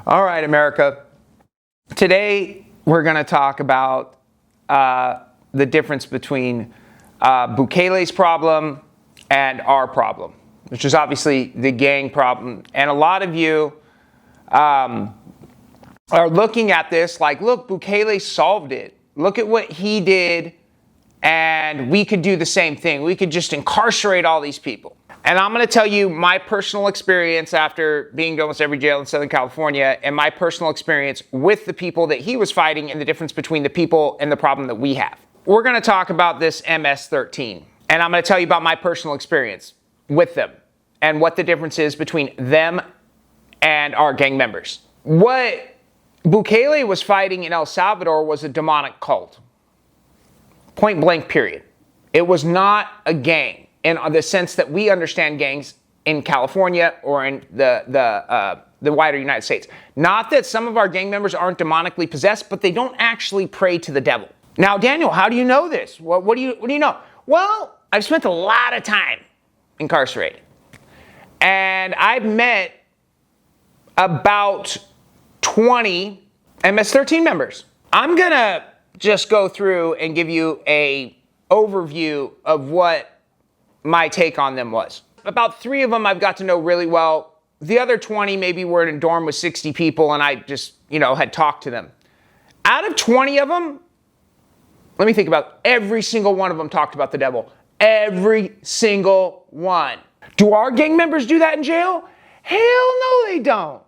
All right, America. Today, we're going to talk about the difference between Bukele's problem and our problem, which is obviously the gang problem. And a lot of you are looking at this like, look, Bukele solved it. Look at what he did, and we could do the same thing. We could just incarcerate all these people. And I'm going to tell you my personal experience after being to almost every jail in Southern California, and my personal experience with the people that he was fighting, and the difference between the people and the problem that we have. We're going to talk about this MS13, and I'm going to tell you about my personal experience with them and what the difference is between them and our gang members. What Bukele was fighting in El Salvador was a demonic cult. Point blank, period. It was not a gang in the sense that we understand gangs in California or in the wider United States. Not that some of our gang members aren't demonically possessed, but they don't actually pray to the devil. Now, Daniel, how do you know this? What do you know? Well, I've spent a lot of time incarcerated, and I've met about 20 MS13 members. I'm gonna just go through and give you a overview of what my take on them was. About 3 of them I've got to know really well. The other 20 maybe were in a dorm with 60 people, and I just, had talked to them. Out of 20 of them, let me think about every single one of them talked about the devil. Every single one. Do our gang members do that in jail? Hell no, they don't.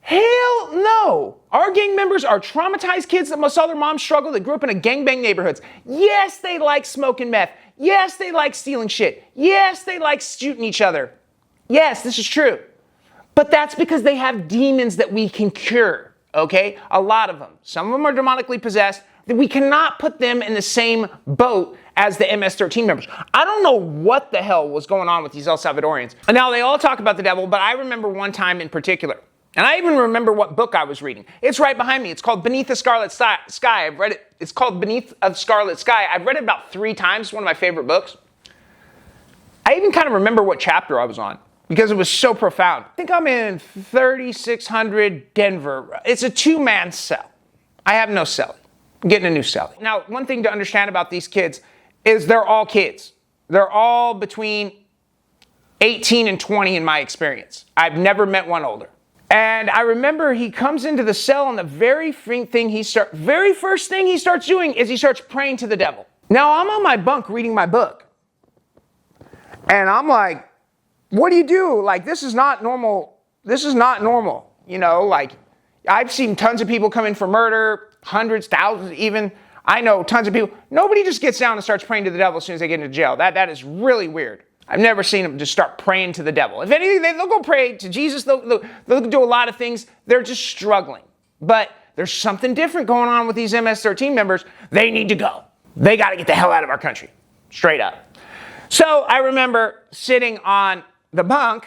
Hell no. Our gang members are traumatized kids that saw their moms struggle, that grew up in a gangbang neighborhoods. Yes, they like smoking meth. Yes, they like stealing shit. Yes, they like shooting each other. Yes, this is true. But that's because they have demons that we can cure, okay? A lot of them. Some of them are demonically possessed. We cannot put them in the same boat as the MS13 members. I don't know what the hell was going on with these El Salvadorians. And now they all talk about the devil, but I remember one time in particular. And I even remember what book I was reading. It's right behind me. It's called Beneath the Scarlet Sky. I've read it. It's called Beneath the Scarlet Sky. I've read it about 3 times. It's one of my favorite books. I even kind of remember what chapter I was on because it was so profound. I think I'm in 3600 Denver. It's a 2-man cell. I have no cell. I'm getting a new cell. Now, one thing to understand about these kids is they're all kids. They're all between 18 and 20 in my experience. I've never met one older. And I remember he comes into the cell, and the very first thing he starts doing is he starts praying to the devil. Now, I'm on my bunk reading my book. And I'm like, what do you do? Like, this is not normal. This is not normal. I've seen tons of people come in for murder, hundreds, thousands even. I know tons of people. Nobody just gets down and starts praying to the devil as soon as they get into jail. That is really weird. I've never seen them just start praying to the devil. If anything, they'll go pray to Jesus. They'll do a lot of things. They're just struggling. But there's something different going on with these MS13 members. They need to go. They got to get the hell out of our country. Straight up. So I remember sitting on the bunk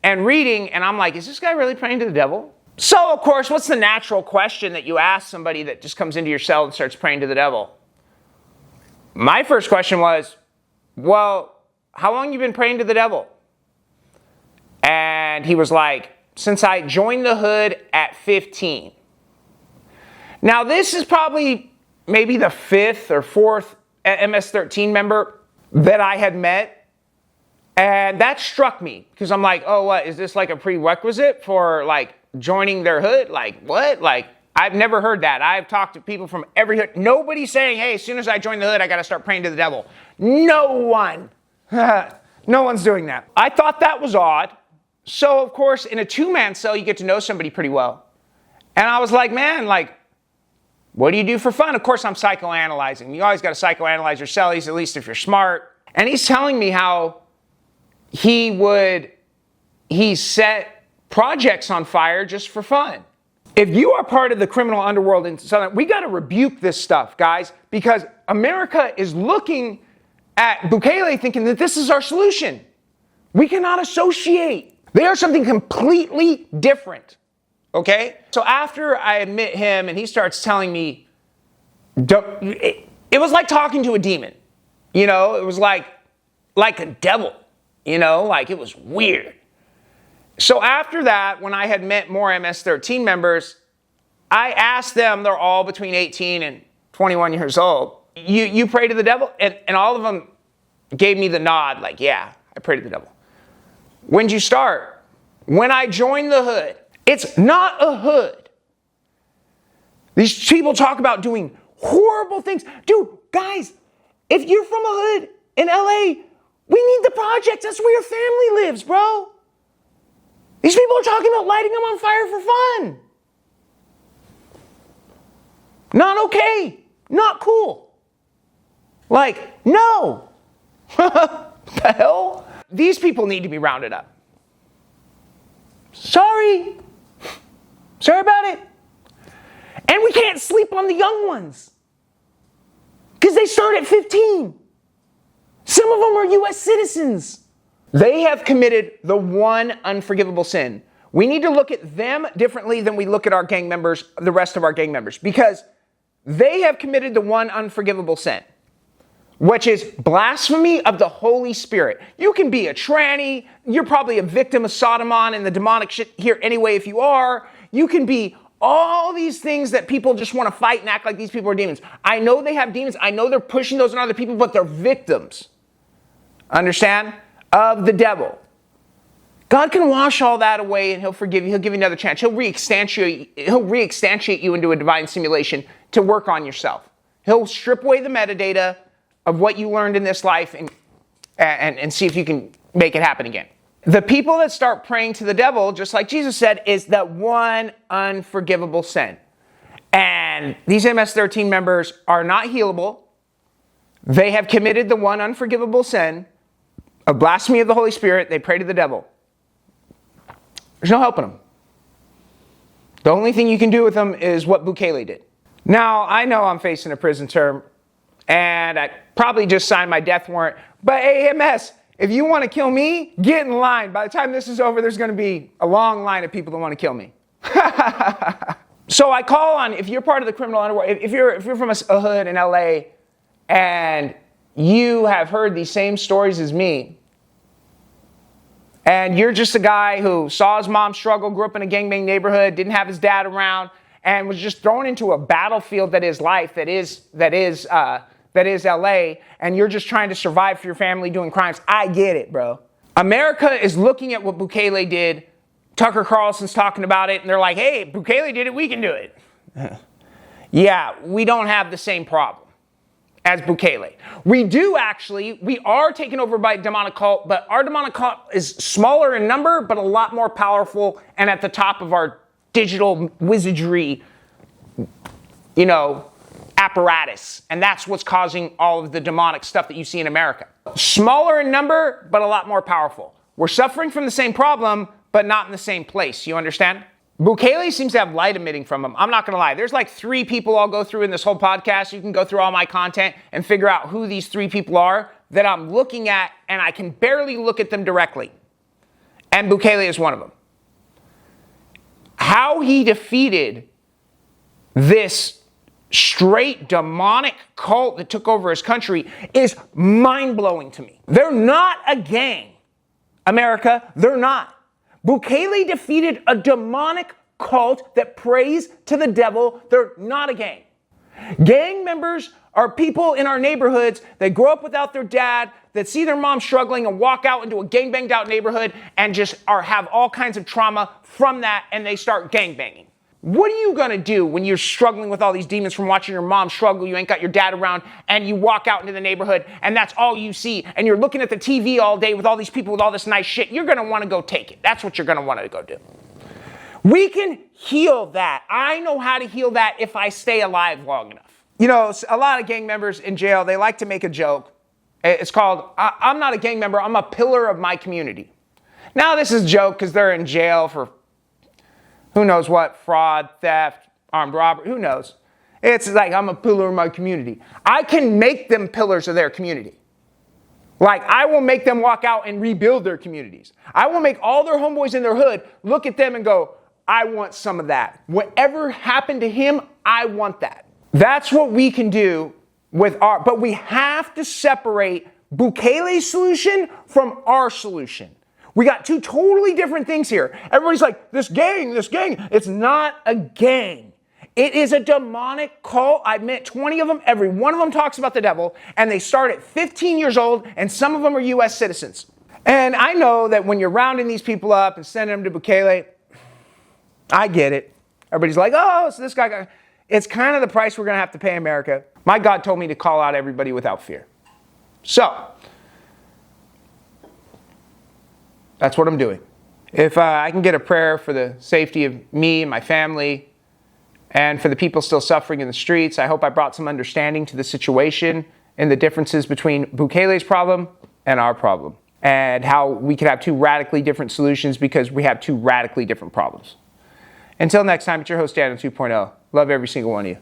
and reading, and I'm like, is this guy really praying to the devil? So, of course, what's the natural question that you ask somebody that just comes into your cell and starts praying to the devil? My first question was, well, how long you been praying to the devil? And he was like, since I joined the hood at 15. Now, this is probably maybe the 5th or 4th MS13 member that I had met. And that struck me because I'm like, oh, what? Is this like a prerequisite for joining their hood? Like, what? I've never heard that. I've talked to people from every hood. Nobody's saying, hey, as soon as I join the hood, I got to start praying to the devil. No one. No one's doing that. I thought that was odd. So, of course, in a 2-man cell, you get to know somebody pretty well. And I was like, man, what do you do for fun? Of course, I'm psychoanalyzing. You always got to psychoanalyze your cellies, at least if you're smart. And he's telling me how he set projects on fire just for fun. If you are part of the criminal underworld in Southern, we got to rebuke this stuff, guys, because America is looking at Bukele thinking that this is our solution. We cannot associate. They are something completely different. Okay? So after I admit him and he starts telling me, it was like talking to a demon. It was like a devil. It was weird. So after that, when I had met more MS13 members, I asked them, they're all between 18 and 21 years old, you pray to the devil? And all of them gave me the nod, like, yeah, I pray to the devil. When'd you start? When I joined the hood. It's not a hood. These people talk about doing horrible things. Dude, guys, if you're from a hood in LA, we need the projects. That's where your family lives, bro. These people are talking about lighting them on fire for fun. Not okay. Not cool. Like, no. What the hell? These people need to be rounded up. Sorry. Sorry about it. And we can't sleep on the young ones. Because they start at 15. Some of them are U.S. citizens. They have committed the one unforgivable sin. We need to look at them differently than we look at our gang members, the rest of our gang members, because they have committed the one unforgivable sin, which is blasphemy of the Holy Spirit. You can be a tranny. You're probably a victim of Sodomon and the demonic shit here anyway if you are. You can be all these things that people just want to fight and act like these people are demons. I know they have demons. I know they're pushing those on other people, but they're victims. Understand? Of the devil. God can wash all that away and he'll forgive you. He'll give you another chance. He'll re-instantiate you into a divine simulation to work on yourself. He'll strip away the metadata of what you learned in this life and see if you can make it happen again. The people that start praying to the devil, just like Jesus said, is that one unforgivable sin. And these MS13 members are not healable. They have committed the one unforgivable sin of blasphemy of the Holy Spirit. They pray to the devil. There's no helping them. The only thing you can do with them is what Bukele did. Now, I know I'm facing a prison term, and I probably just signed my death warrant, but AMS, if you want to kill me, get in line. By the time this is over, there's going to be a long line of people that want to kill me. So I call on, if you're part of the criminal underworld, if you're from a hood in LA, and you have heard these same stories as me, and you're just a guy who saw his mom struggle, grew up in a gangbang neighborhood, didn't have his dad around, and was just thrown into a battlefield that is life, that is LA, and you're just trying to survive for your family doing crimes. I get it, bro. America is looking at what Bukele did. Tucker Carlson's talking about it, and they're like, hey, Bukele did it, we can do it. Yeah, we don't have the same problem as Bukele. We are taken over by a demonic cult, but our demonic cult is smaller in number, but a lot more powerful and at the top of our digital wizardry, apparatus. And that's what's causing all of the demonic stuff that you see in America. Smaller in number, but a lot more powerful. We're suffering from the same problem, but not in the same place. You understand? Bukele seems to have light emitting from him. I'm not going to lie. There's like 3 people I'll go through in this whole podcast. You can go through all my content and figure out who these 3 people are that I'm looking at, and I can barely look at them directly. And Bukele is one of them. How he defeated this straight demonic cult that took over his country is mind-blowing to me. They're not a gang, America. They're not. Bukele defeated a demonic cult that prays to the devil. They're not a gang. Gang members are people in our neighborhoods that grow up without their dad, that see their mom struggling and walk out into a gang-banged out neighborhood and just have all kinds of trauma from that, and they start gang-banging. What are you going to do when you're struggling with all these demons from watching your mom struggle, you ain't got your dad around, and you walk out into the neighborhood, and that's all you see, and you're looking at the TV all day with all these people with all this nice shit? You're going to want to go take it. That's what you're going to want to go do. We can heal that. I know how to heal that if I stay alive long enough. A lot of gang members in jail, they like to make a joke. It's called, I'm not a gang member, I'm a pillar of my community. Now, this is a joke because they're in jail for who knows what, fraud, theft, armed robbery, who knows? It's like, I'm a pillar of my community. I can make them pillars of their community. Like, I will make them walk out and rebuild their communities. I will make all their homeboys in their hood look at them and go, I want some of that. Whatever happened to him, I want that. That's what we can do but we have to separate Bukele's solution from our solution. We got two totally different things here. Everybody's like, this gang. It's not a gang. It is a demonic cult. I met 20 of them. Every one of them talks about the devil, and they start at 15 years old, and some of them are U.S. citizens. And I know that when you're rounding these people up and sending them to Bukele, I get it. Everybody's like, oh, so this guy. It's kind of the price we're going to have to pay America. My God told me to call out everybody without fear. So, that's what I'm doing. If I can get a prayer for the safety of me and my family and for the people still suffering in the streets, I hope I brought some understanding to the situation and the differences between Bukele's problem and our problem, and how we could have two radically different solutions because we have two radically different problems. Until next time, it's your host, Daniel 2.0. Love every single one of you.